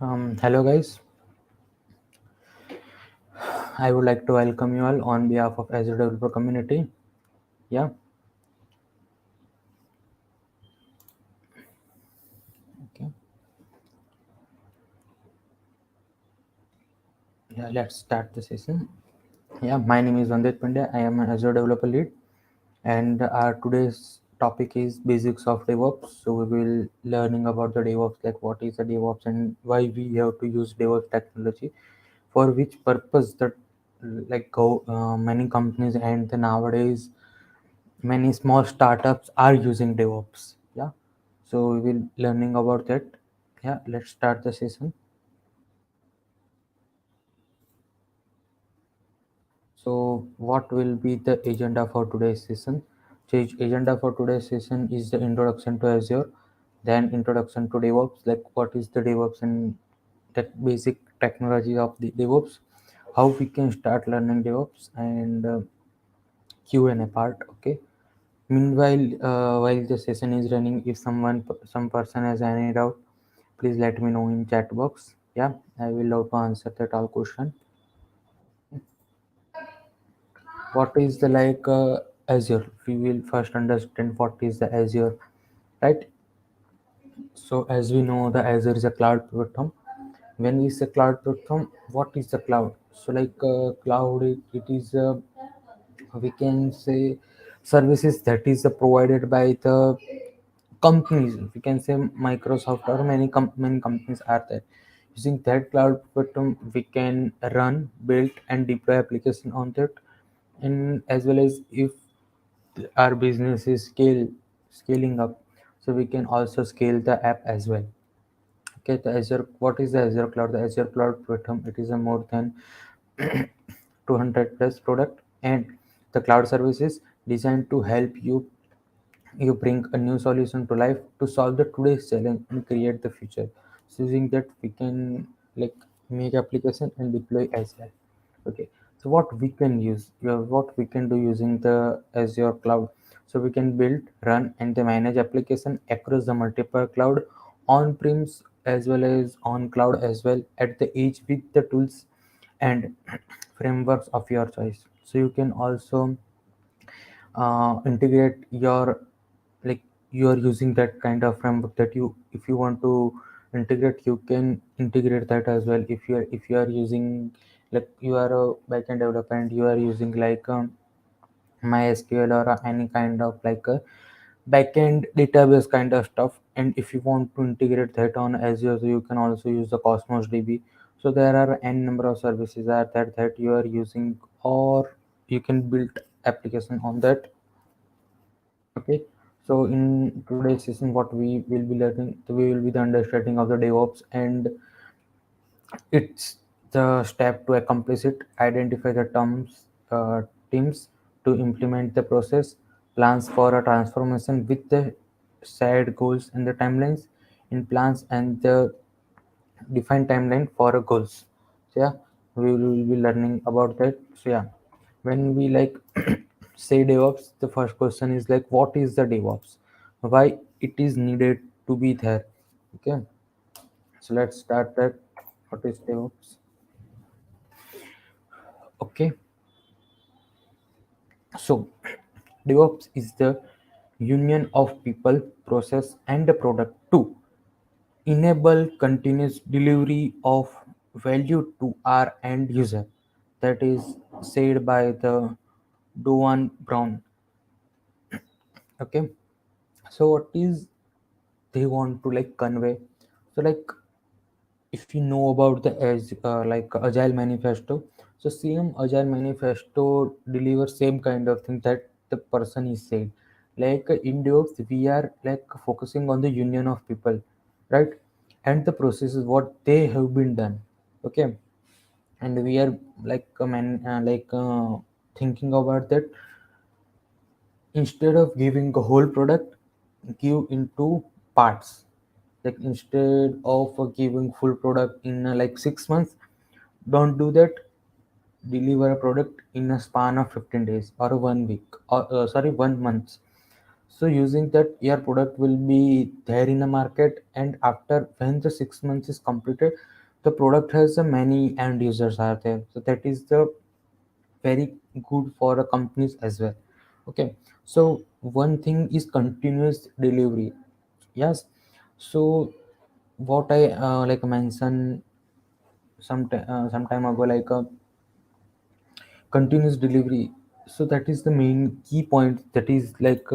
Hello guys, I would like to welcome you all on behalf of Azure Developer Community. Yeah, okay. Yeah, let's start the session. Yeah, my name is Vandit Pandya. I am an Azure Developer Lead, and our today's topic is Basics of DevOps. So we will learning about the DevOps, like what is the DevOps and why we have to use DevOps technology, for which purpose that many companies and the nowadays many small startups are using DevOps. Yeah, so we will learning about that. Yeah, let's start the session. So what will be the agenda for today's session? So agenda for today's session is the introduction to Azure, then introduction to DevOps, like what is the DevOps and that basic technology of the DevOps, how we can start learning DevOps, and Q&A part. Okay. Meanwhile, while the session is running, if some person has any doubt, please let me know in chat box. Yeah, I will love to answer that all question. What is the Azure? We will first understand what is the Azure, right? So as we know, the Azure is a cloud platform. When we say cloud platform, what is the cloud? So cloud, it is we can say services that is provided by the companies. We can say Microsoft or many companies are there. Using that cloud platform, we can run, build, and deploy application on that, and as well as if our business is scaling up, so we can also scale the app as well. Okay, the Azure, what is the Azure cloud? The Azure cloud platform, it is a more than 200 plus product and the cloud services designed to help you bring a new solution to life to solve the today's challenge and create the future. So using that, we can like make application and deploy as well. Okay, so what we can use, what we can do using the Azure cloud. So we can build, run, and then manage application across the multiple cloud, on premise as well as on cloud as well, at the edge with the tools and frameworks of your choice. So you can also integrate your, like, you are using that kind of framework that you, if you want to integrate, you can integrate that as well. If you are using, like, you are a backend developer and you are using MySQL or any kind of like a backend database kind of stuff, and if you want to integrate that on Azure, so you can also use the Cosmos DB. So there are n number of services that you are using, or you can build application on that. Okay, so in today's session, what we will be learning, we will be the understanding of the DevOps, and it's the step to accomplish it. Identify the teams to implement the process, plans for a transformation with the shared goals and the timelines in plans, and the defined timeline for a goals. So yeah, we will be learning about that. So yeah, when we say DevOps, the first question is like, what is the DevOps? Why it is needed to be there? Okay, so let's start that. What is DevOps? Okay, so DevOps is the union of people, process, and the product to enable continuous delivery of value to our end user. That is said by the Doan Brown. Okay, so what is they want to convey? So if you know about the agile manifesto, so same agile manifesto delivers same kind of thing that the person is saying. In DevOps, we are focusing on the union of people, right? And the processes what they have been done. Okay, and we are thinking about that. Instead of giving a whole product, give into parts. Like instead of giving full product in 6 months, don't do that. Deliver a product in a span of 15 days or 1 week, or 1 month. So using that, your product will be there in the market, and after when the 6 months is completed, the product has many end users are there, so that is the very good for companies as well. Okay, so one thing is continuous delivery. Yes, so what I like mentioned some time ago, like continuous delivery, so that is the main key point, that is like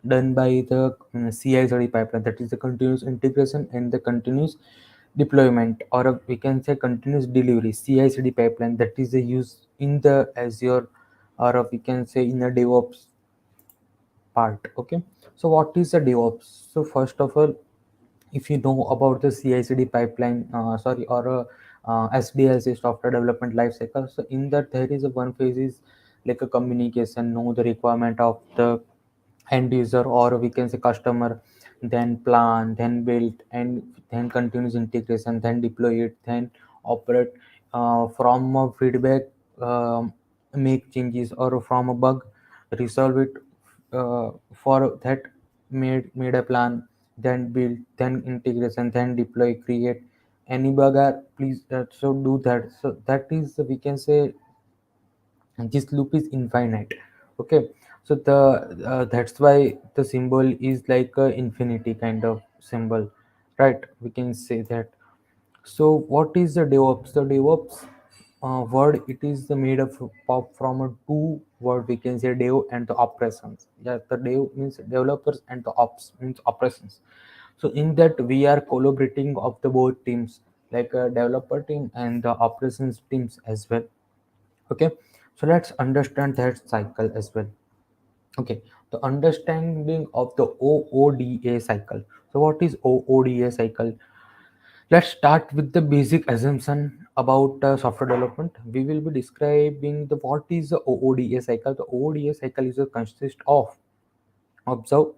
done by the CI/CD pipeline, that is the continuous integration and the continuous deployment, or we can say continuous delivery CI/CD pipeline, that is the use in the Azure, or we can say in the DevOps part. Okay, so what is the DevOps? So first of all, if you know about the CI/CD pipeline, sorry, or SDLC, software development lifecycle, so in that there is a one phase is like a communication, know the requirement of the end user, or we can say customer, then plan, then build, and then continuous integration, then deploy it, then operate, from a feedback, um, make changes, or from a bug, resolve it, for that made a plan, then build, then integration, then deploy, create any bug, please, so do that. So that is, we can say, and this loop is infinite. Okay, so the that's why the symbol is like a infinity kind of symbol, right? We can say that. So what is the DevOps? The DevOps word, it is the made of pop from a two word, we can say dev and the operations. Yeah, the dev means developers and the ops means operations. So in that we are collaborating of the both teams, like a developer team and the operations teams as well. Okay, so let's understand that cycle as well. Okay, the understanding of the OODA cycle. So what is OODA cycle? Let's start with the basic assumption about software development. We will be describing the what is the OODA cycle. The OODA cycle is a consist of observe,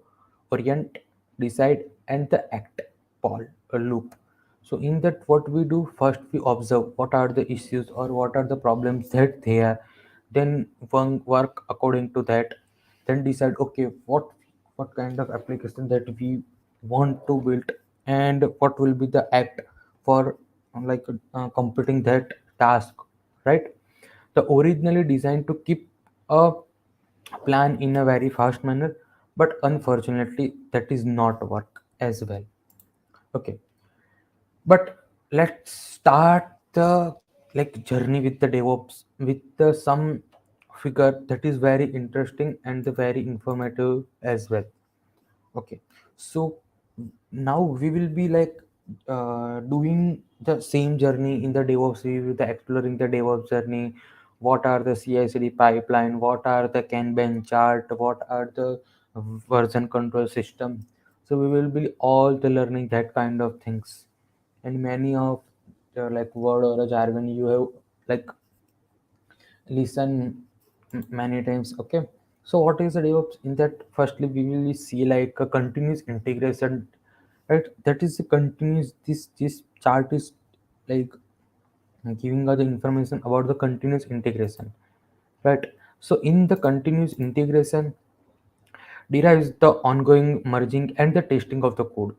orient, decide, and the act, Paul, a loop. So in that, what we do first, we observe what are the issues or what are the problems that they are, then work according to that, then decide, okay, what kind of application that we want to build, and what will be the act for like completing that task, right? The originally designed to keep a plan in a very fast manner, but unfortunately that is not work as well. Okay, but let's start the like journey with the DevOps with the some figure that is very interesting and the very informative as well. Okay, so now we will be like doing the same journey in the DevOps. We will be exploring the DevOps journey. What are the CI/CD pipeline? What are the Kanban chart? What are the version control system? So we will be all the learning that kind of things, and many of the like word or a jargon you have like listen many times. Okay, so what is the DevOps? In that, firstly we will see like a continuous integration, right? That is a continuous, this chart is like giving us the information about the continuous integration, right? So in the continuous integration derives the ongoing merging and the testing of the code,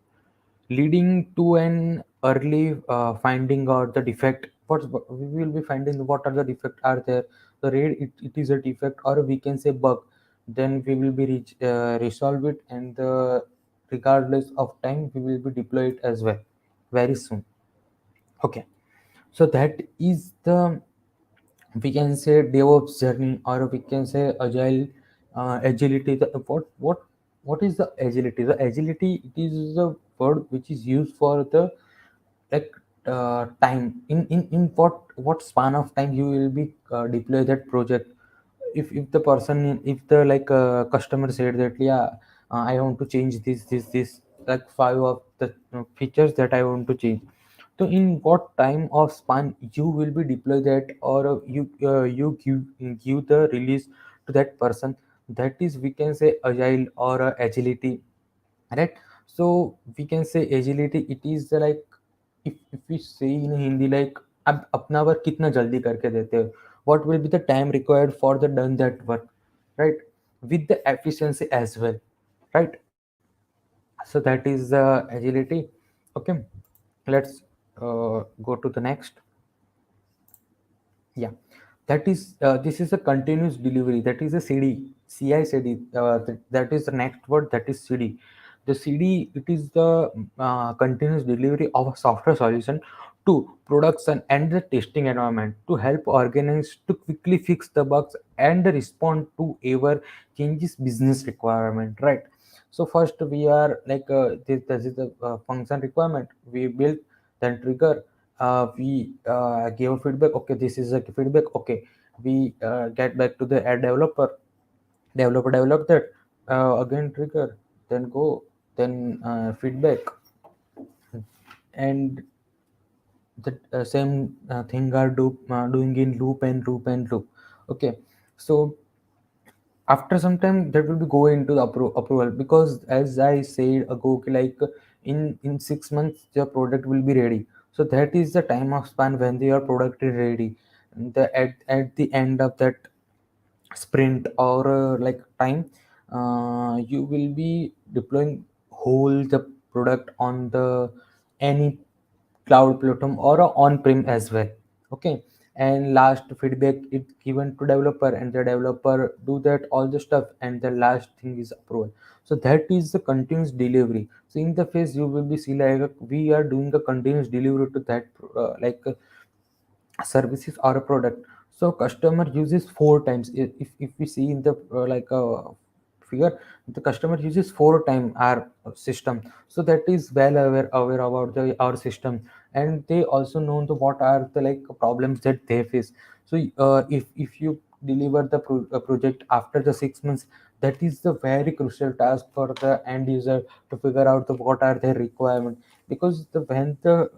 leading to an early finding or the defect. What we will be finding, what are the defect are there, the rate it is a defect or we can say bug, then we will be resolve it, and regardless of time we will be deploy it as well very soon. Okay, so that is the, we can say, DevOps journey, or we can say agile, agility. What is the agility? The agility, it is a word which is used for the like time, in what span of time you will be deploy that project. If the person, if the like customer said that, yeah, I want to change this like five of the features that I want to change, so in what time of span you will be deploy that, or you give the release to that person. That is, we can say, agile or agility, right? So we can say agility, it is the like, if we say in Hindi like, आप अपना work कितना जल्दी करके देते हो, what will be the time required for the done that work, right? With the efficiency as well, right? So that is the agility. Okay, let's Go to the next. Yeah, that is this is a continuous delivery, that is a cd that is the next word, that is cd. The cd, it is the continuous delivery of a software solution to production and the testing environment to help organize to quickly fix the bugs and respond to ever changes business requirement, right? So first we are like this is the function requirement we build, then trigger, we give a feedback, okay, this is a feedback, okay, we get back to the ad developer, develop that, again trigger, then go, then feedback, and the same thing are doing in loop. Okay, so after some time that will be go into the approval, because as I said ago, okay, like in 6 months your product will be ready. So that is the time of span when your product is ready. At the end of that sprint or like time, you will be deploying whole the product on the any cloud platform or a on-prem as well. Okay, and last feedback it given to developer, and the developer do that all the stuff, and the last thing is approval. So that is the continuous delivery. So in the phase you will be see like we are doing a continuous delivery to that like services or a product. So customer uses four times. If we see in the like figure, the customer uses four time our system. So that is well aware about the our system, and they also know the what are the like problems that they face. So if you deliver the project after the 6 months, that is the very crucial task for the end user to figure out the what are their requirement. Because the when the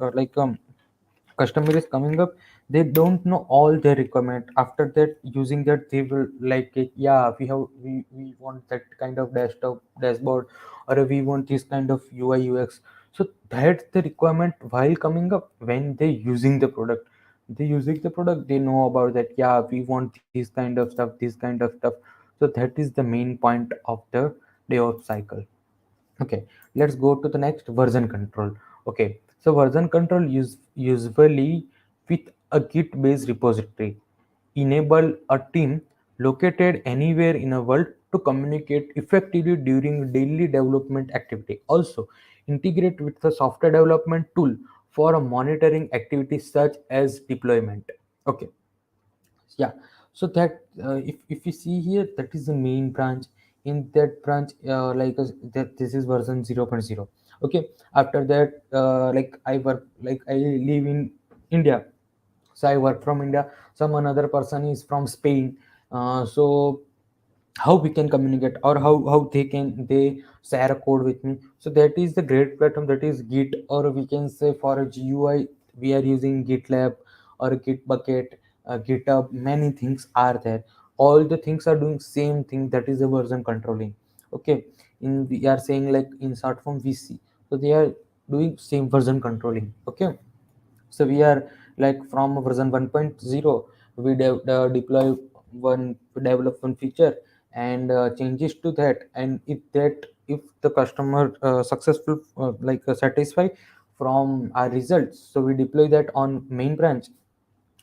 customer is coming up, they don't know all their requirement. After that using that they will like it, yeah, we want that kind of desktop dashboard, or we want this kind of UI UX. So that's the requirement while coming up when they using the product. They using the product, they know about that, yeah, we want this kind of stuff, this kind of stuff. So that is the main point of the DevOps cycle. Okay, let's go to the next, version control. Okay, so version control usually with a Git based repository enable a team located anywhere in a world to communicate effectively during daily development activity. Also, integrate with the software development tool for a monitoring activities such as deployment. Okay, yeah, so that if you see here, that is the main branch. In that branch that this is version 0.0. Okay, after that like I work, like I live in India, so I work from India, some another person is from Spain. So how we can communicate, or how they share a code with me. So that is the great platform, that is Git, or we can say for a GUI we are using GitLab or Git bucket, GitHub. Many things are there, all the things are doing same thing, that is the version controlling. Okay, in we are saying like in short form VC, so they are doing same version controlling. Okay, so we are like from version 1.0, we deploy one, develop one feature, and changes to that. And if the customer successful satisfied from our results, so we deploy that on main branch,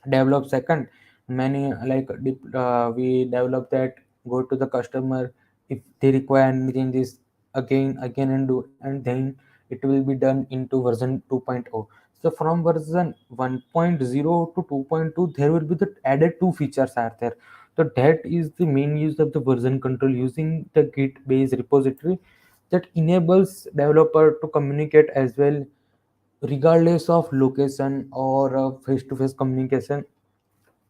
develop second, many we develop that, go to the customer, if they require any changes, again and do, and then it will be done into version 2.0. So from version 1.0 to 2.2 there will be the added two features are there. So that is the main use of the version control, using the Git based repository that enables developer to communicate as well, regardless of location or face to face communication,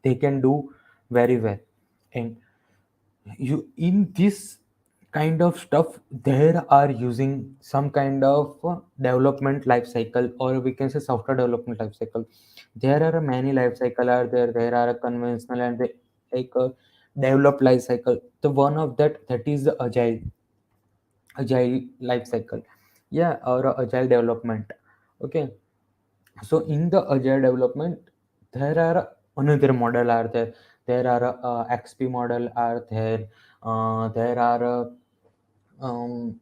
they can do very well. And you in this kind of stuff, there are using some kind of development life cycle, or we can say software development life cycle. There are many life cycle are there. There are a conventional and the like a developed life cycle. The one of that is the agile life cycle. Yeah, or agile development. Okay, so in the agile development there are another model are there. There are XP model are there. There are um,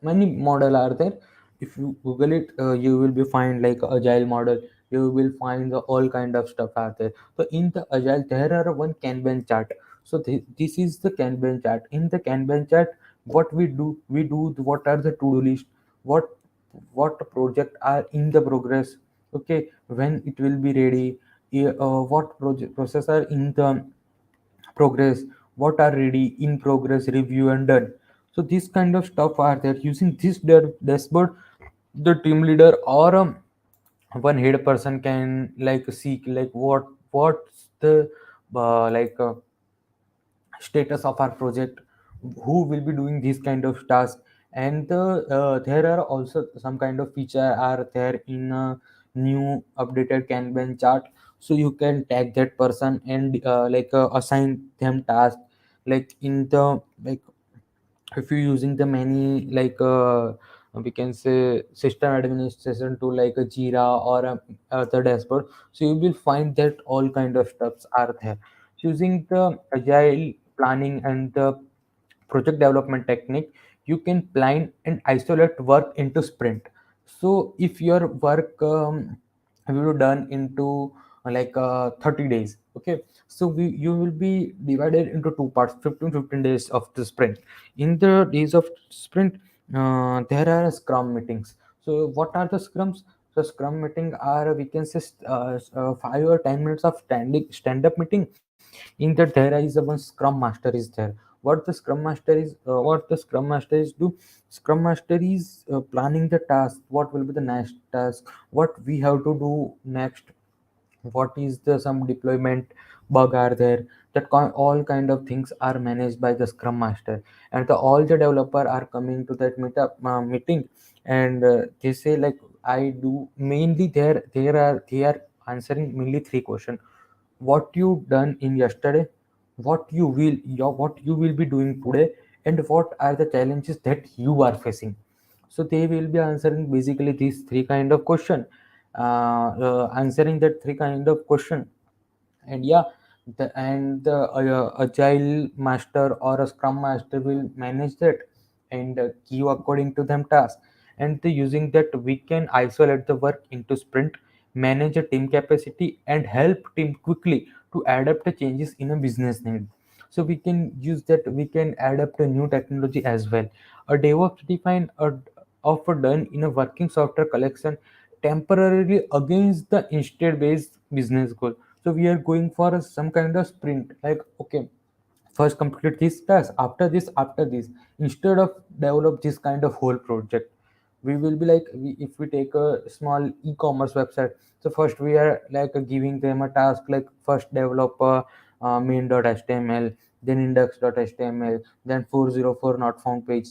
many model are there. if you google it, you will be find like agile model. You will find the all kind of stuff out there. So in the agile there are one kanban chart. So this is the kanban chart. In the kanban chart, what we do what are the to do list, what project are in the progress, okay, when it will be ready, what project process are in the progress, what are ready, in progress, review and done. So this kind of stuff are there. Using this dashboard, the team leader or one head person can like seek like what's the like status of our project, who will be doing this kind of task. And there are also some kind of feature are there in a new updated kanban chart. So you can tag that person and assign them task, like in the like if you're using the many we can say system administration tool like a Jira or the dashboard. So you will find that all kind of stuffs are there. Using the agile planning and the project development technique, you can plan and isolate work into sprint. So if your work will be done into 30 days, okay, so you will be divided into two parts, 15 days of the sprint. In the days of sprint, there are scrum meetings. So what are the scrums? So scrum meeting are, we can say, 5 or 10 minutes of stand up meeting. In that there is a one scrum master is there. What the scrum master is do, scrum master is planning the task, what will be the next task, what we have to do next, what is the some deployment bug are there, that all kind of things are managed by the scrum master. And all the developer are coming to that meeting, and they say like, I do mainly they are answering mainly three questions: what you done in yesterday, what you will be doing today, and what are the challenges that you are facing. So they will be answering basically these three kind of question, answering that three kind of question. And yeah, the agile master or a scrum master will manage that and give according to them task. And using that we can isolate the work into sprint, manage a team capacity and help team quickly to adapt the changes in a business need. So we can use that, we can adapt a new technology as well. A DevOps define a offer done in a working software collection temporarily against the instead based business goal. So we are going for some kind of sprint, like okay, first complete this task, after this, instead of develop this kind of whole project. We will be like, if we take a small e-commerce website, so first we are like giving them a task like first develop a main.html, then index.html, then 404 not found page.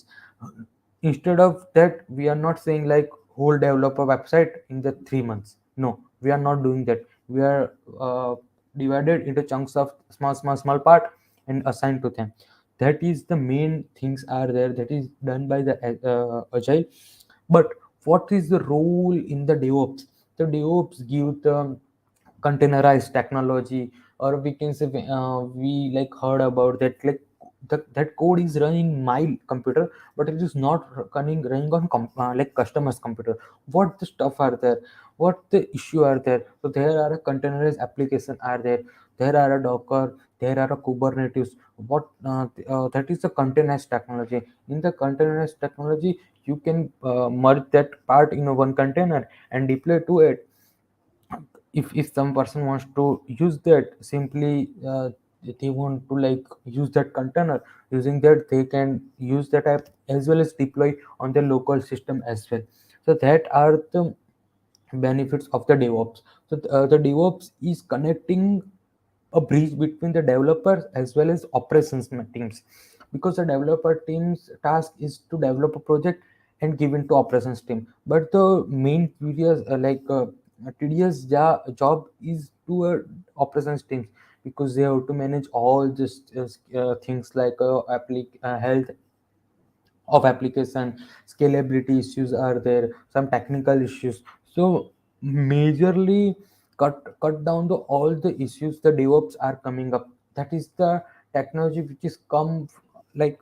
Instead of that, we are not saying like whole develop a website in the 3 months. No, we are not doing that. We are divided into chunks of small part and assigned to them. That is the main things are there, that is done by the agile. But what is the role in the DevOps? The DevOps give the containerized technology, or we can say we like heard about that, like that code is running my computer, but it is not running on like customers computer. What the stuff are there, what the issue are there? So there are a containerized application are there, there are a docker, there are a kubernetes. That is the containerized technology. In the containerized technology, you can merge that part in a one container and deploy to it. If some person wants to use that, simply they want to like use that container, using that they can use that app as well as deploy on their local system as well. So that are the benefits of the DevOps. So the DevOps is connecting a bridge between the developers as well as operations teams, because the developer team's task is to develop a project and give it to operations team, but the main tedious job is to operations teams, because they have to manage all this things like health of application, scalability issues are there, some technical issues. So majorly cut down the all the issues the DevOps are coming up. That is the technology which is come like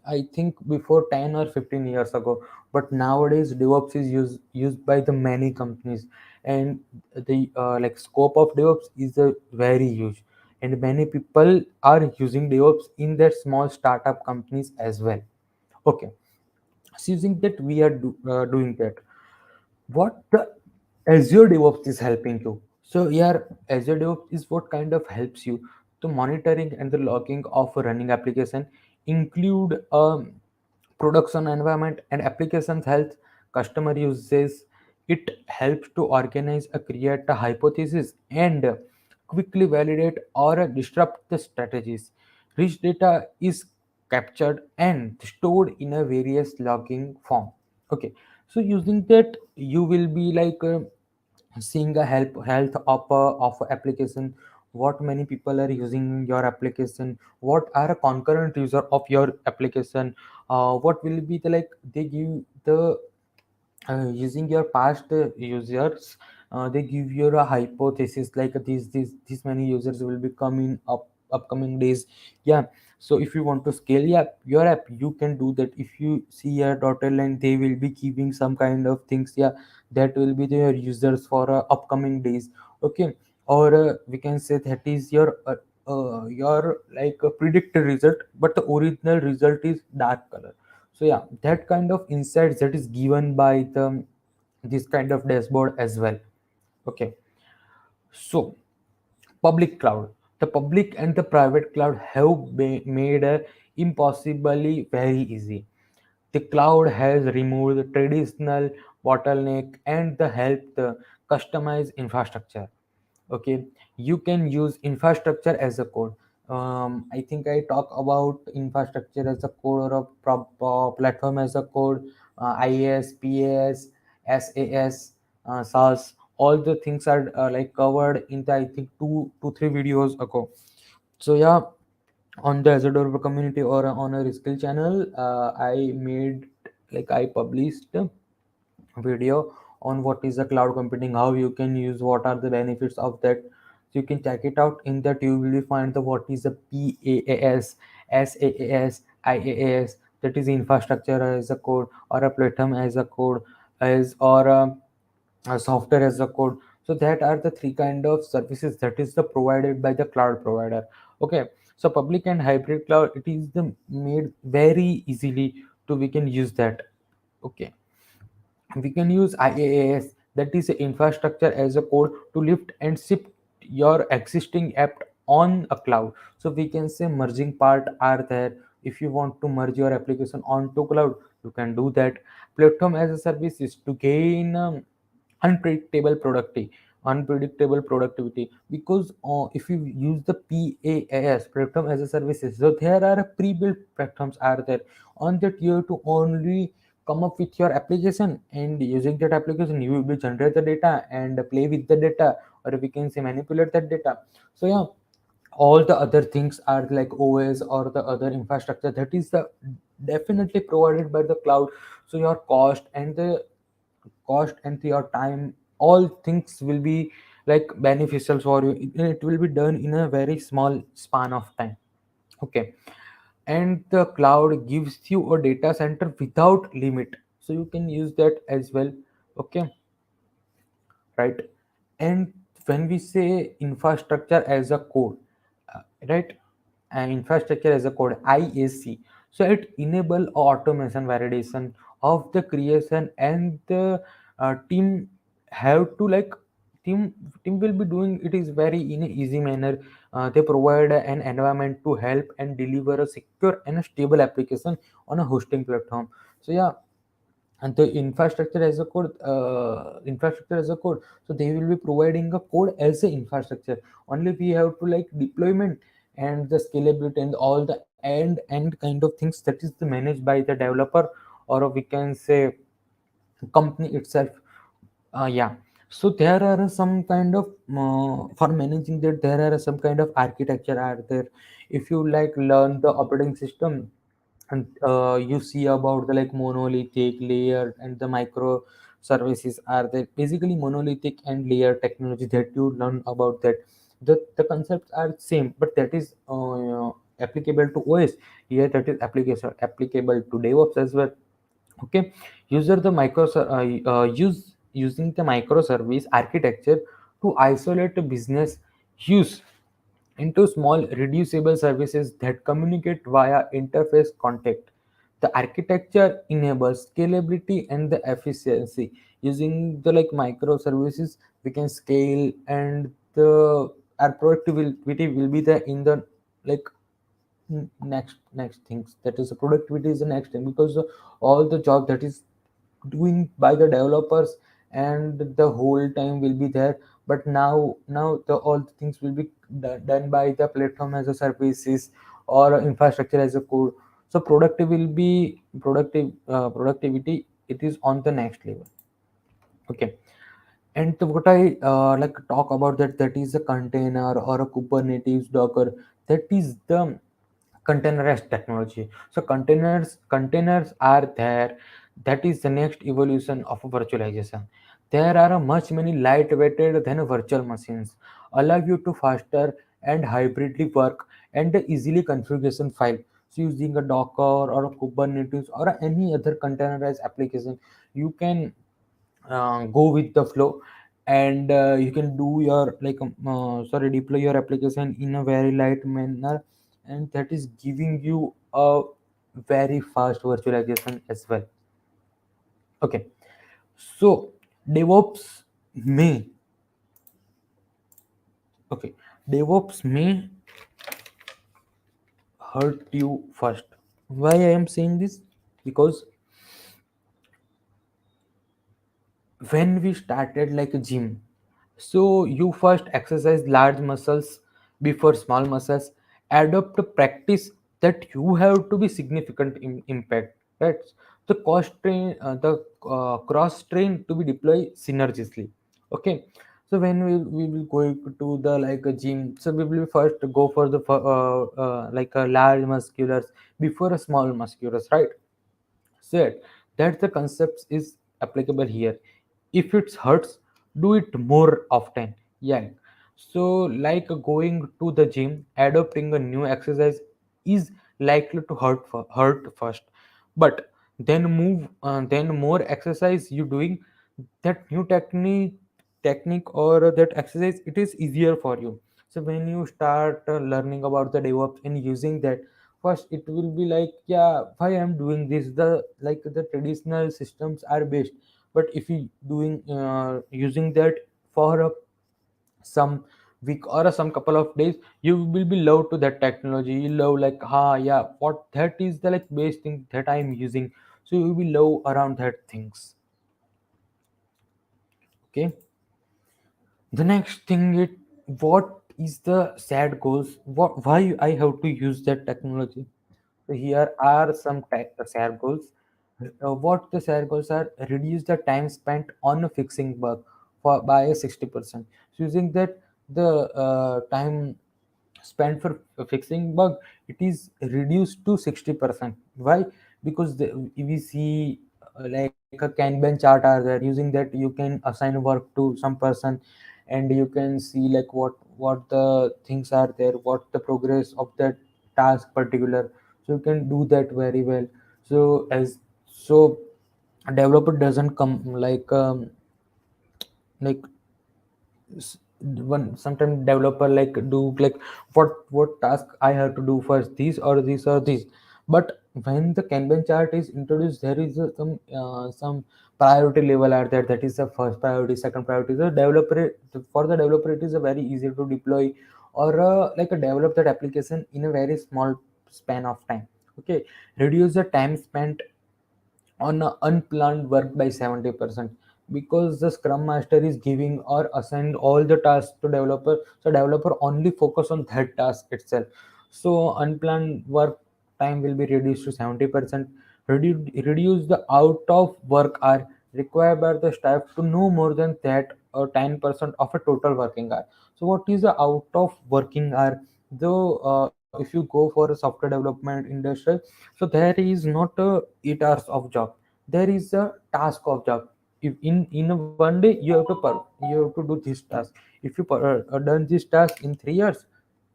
I think before 10 or 15 years ago, but nowadays DevOps is used by the many companies, and the like scope of DevOps is very huge, and many people are using DevOps in their small startup companies as well. Okay, so using that we are doing that. What the Azure DevOps is helping you. So yeah, Azure DevOps is what kind of helps you to monitoring and the logging of a running application, include production environment and applications health, customer uses. It helps to organize, create a hypothesis, and quickly validate or disrupt the strategies. Rich data is captured and stored in a various logging form. Okay, so using that you will be like seeing a health of a application, what many people are using your application, what are a concurrent user of your application, what will be the like they give the using your past users, they give you a hypothesis like these many users will be coming up upcoming days. Yeah, so if you want to scale your app, you can do that. If you see a dotted line, they will be giving some kind of things. Yeah, that will be their users for upcoming days. Okay, or we can say that is your like a predicted result, but the original result is dark color. So yeah, that kind of insights that is given by the this kind of dashboard as well. Okay, so public cloud, the public and the private cloud have made impossibly very easy. The cloud has removed the traditional bottleneck and the help the customized infrastructure. Okay, you can use infrastructure as a code. I think I talk about infrastructure as a code, or a platform as a code. IaaS, PaaS, SaaS, SaaS, all the things are like covered in the I think two three videos ago. So yeah, on the Azure Developer Community or on a skill channel, I made like I published video on what is the cloud computing, how you can use, what are the benefits of that. So you can check it out. In that you will find the what is the PaaS, SaaS, IaaS, that is infrastructure as a code, or a platform as a code, as or a software as a code. So that are the three kind of services that is the provided by the cloud provider. Okay, so public and hybrid cloud, it is the made very easily to we can use that. Okay, we can use IaaS, that is infrastructure as a code, to lift and shift your existing app on a cloud. So we can say merging part are there. If you want to merge your application onto cloud, you can do that. Platform as a service is to gain unpredictable productivity unpredictable productivity, because if you use the PaaS, platform as a services, so there are pre-built platforms are there. On that you have to only come up with your application, and using that application you will be generate the data and play with the data, or we can say manipulate that data. So yeah, all the other things are like OS or the other infrastructure that is the definitely provided by the cloud. So your cost and your time, all things will be like beneficial for you. It will be done in a very small span of time. Okay, and the cloud gives you a data center without limit, so you can use that as well. Okay, right. And when we say infrastructure as a code, right, and infrastructure as a code, IAC, so it enable automation validation of the creation, and the team have to like team team will be doing it is very in a easy manner. They provide an environment to help and deliver a secure and a stable application on a hosting platform. So yeah, and the infrastructure as a code, so they will be providing a code as a infrastructure. Only we have to like deployment and the scalability and all the end kind of things, that is the managed by the developer, or we can say company itself. Yeah, so there are some kind of for managing that, there are some kind of architecture are there. If you like learn the operating system, and you see about the like monolithic, layered, and the micro services are there. Basically monolithic and layer technology that you learn about that, the concepts are same, but that is applicable to OS, here that is application applicable to DevOps as well. Okay, user the using the microservice architecture to isolate the business use into small reducible services that communicate via interface contact. The architecture enables scalability and the efficiency. Using the like microservices, we can scale, and the our productivity will be the in the like next things, that is the productivity is the next thing, because all the job that is doing by the developers and the whole time will be there, but now the all the things will be done by the platform as a services or infrastructure as a code. So productive will be productivity, it is on the next level. Okay, and what I like talk about, that is a container or a Kubernetes Docker, that is the containerized technology. So containers are there, that is the next evolution of virtualization. There are a much many lightweighted than virtual machines, allow you to faster and hybridly work and easily configuration file. So using a Docker or a Kubernetes or any other containerized application, you can go with the flow, and you can do your sorry, deploy your application in a very light manner, and that is giving you a very fast virtualization as well. Okay, so devops may okay DevOps may hurt you first. Why I am saying this? Because when we started like a gym, so you first exercise large muscles before small muscles, adopt a practice that you have to be significant impact, right? The the cross train to be deployed synergistically. Okay, so when we will go to the like a gym, so we will first go for the like a large musculars before a small musculars, right? Said that the concept is applicable here. If it hurts, do it more often. Yeah. So like going to the gym, adopting a new exercise is likely to hurt first, but then more exercise you doing that new technique or that exercise, it is easier for you. So when you start learning about the DevOps and using that, first it will be like, yeah, why I'm doing this, the like the traditional systems are best, but if you doing using that for some week or some couple of days, you will be love to that technology, you love like, yeah, what that is the like best thing that I'm using, so you will be love around that things. Okay, the next thing is, what is the sad goals, why I have to use that technology. So here are some SAR goals. What the SAR goals are: reduce the time spent on fixing bug by 60%. So using that, the time spent for fixing bug, it is reduced to 60%. Why? Because we see like a Kanban chart are there. Using that, you can assign work to some person, and you can see like what the things are there, what the progress of that task particular, so you can do that very well. So as so a developer doesn't come like one sometimes developer like do like what task I have to do first, these or these or these. But when the Kanban chart is introduced, there is some priority level are there, that is the first priority, second priority. The developer, for the developer, it is a very easy to deploy or like a develop that application in a very small span of time. Okay, reduce the time spent on unplanned work by 70%, because the scrum master is giving or assigned all the tasks to developer, so developer only focus on that task itself. So unplanned work time will be reduced to 70%. Reduce the out of work hour required by the staff to no more than that or 10% of a total working hour. So what is the out of working hour? Though if you go for a software development industry, so there is not 8 hours of job, there is a task of job. If in a one day you have to you have to do this task, if you done this task in 3 years,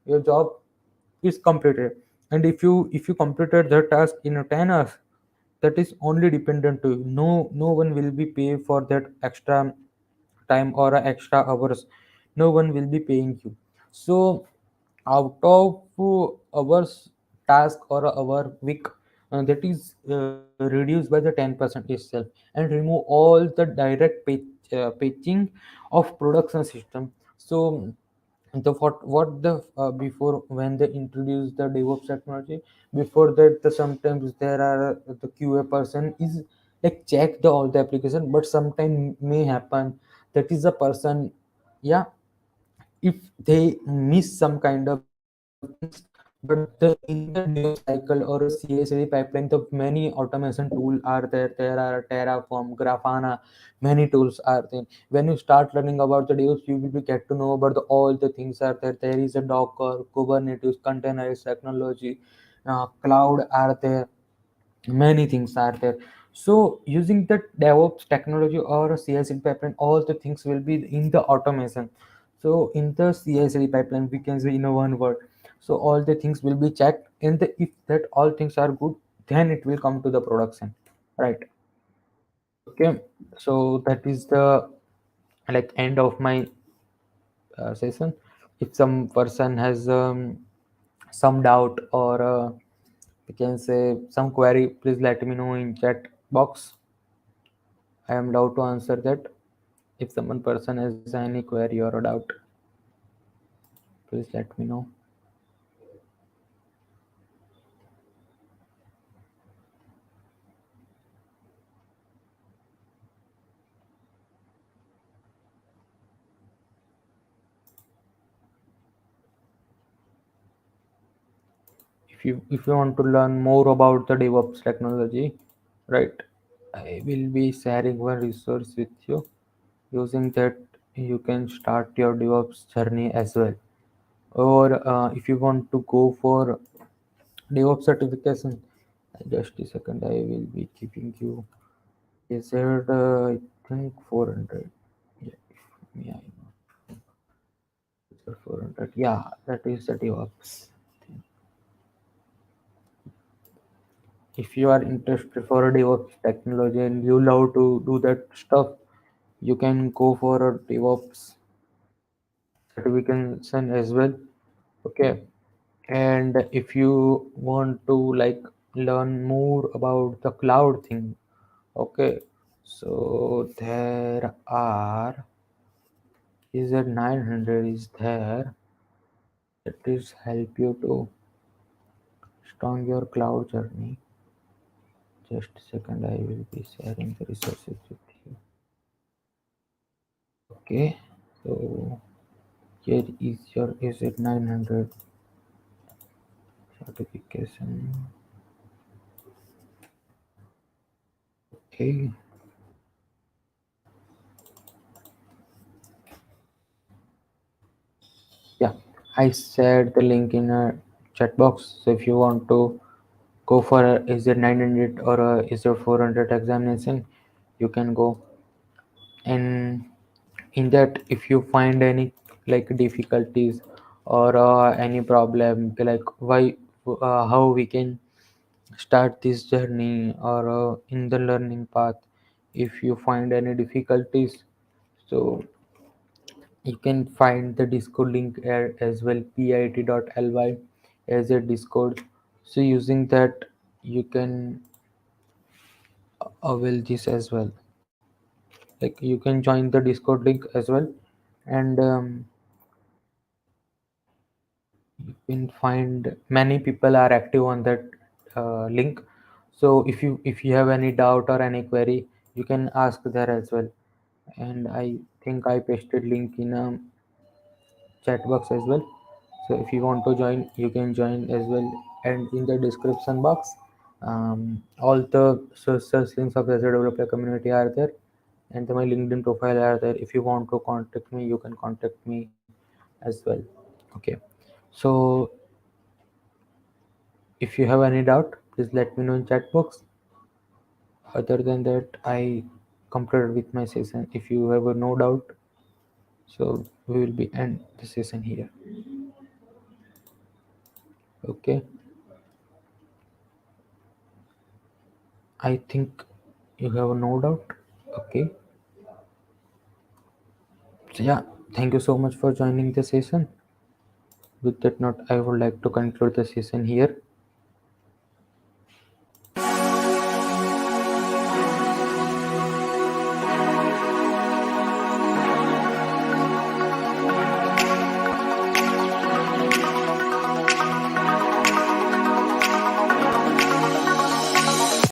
your job is completed. And if you completed the task in 10 hours, that is only dependent to you. No one will be pay for that extra time or extra hours. No one will be paying you. So out of hours task or our week, that is reduced by the 10% itself, and remove all the direct patching of production system. So the what the before when they introduce the DevOps technology, before that sometimes there are the QA person is like check the all the application, but sometime may happen that is a person, yeah, if they miss some kind of things. But the in the DevOps cycle or a CI/CD pipeline, the many automation tool are there. There are Terraform, Grafana, many tools are there. When you start learning about the DevOps, you will be get to know about the, all the things are there. There is a Docker, Kubernetes, containerized technology, cloud are there, many things are there. So using the DevOps technology or a CI/CD pipeline, all the things will be in the automation. So in the CI/CD pipeline, we can say in a one word, so all the things will be checked, and if that all things are good, then it will come to the production, right? Okay, so that is the like end of my session. If some person has some doubt or we can say some query, please let me know in chat box. I am allowed to answer that. If someone person has any query or a doubt, please let me know. If you want to learn more about the DevOps technology, right? I will be sharing one resource with you. Using that, you can start your DevOps journey as well. Or if you want to go for DevOps certification, just a second, I will be giving you. Is it I think 400? Yeah, yeah, 400. Yeah, that is the DevOps. If you are interested for a DevOps technology and you love to do that stuff, you can go for a DevOps certification as well. Okay. And if you want to like learn more about the cloud thing, okay. So there are is a 900 is there that is help you to start your cloud journey. Just a second, I will be sharing the resources with you. Okay, so here is your AZ 900 certification. Okay, yeah, I shared the link in a chat box. So if you want to go for a AZ 900 or a AZ 400 examination, you can go. And in that, if you find any like difficulties or any problem, like why, how we can start this journey or in the learning path, if you find any difficulties, so you can find the discord link as well, pit.ly as a discord. So using that, you can avail this as well. Like you can join the discord link as well, and you can find many people are active on that link. So if you have any doubt or any query, you can ask there as well. And I think I pasted link in a chat box as well. So if you want to join, you can join as well. And in the description box, all the search links of the Azure Developer Community are there, and my LinkedIn profile are there. If you want to contact me, you can contact me as well. Okay. So if you have any doubt, please let me know in chat box. Other than that, I completed with my session. If you have no doubt, so we will be end the session here. Okay. I think you have no doubt. Okay. So yeah, thank you so much for joining the session. With that note, I would like to conclude the session here.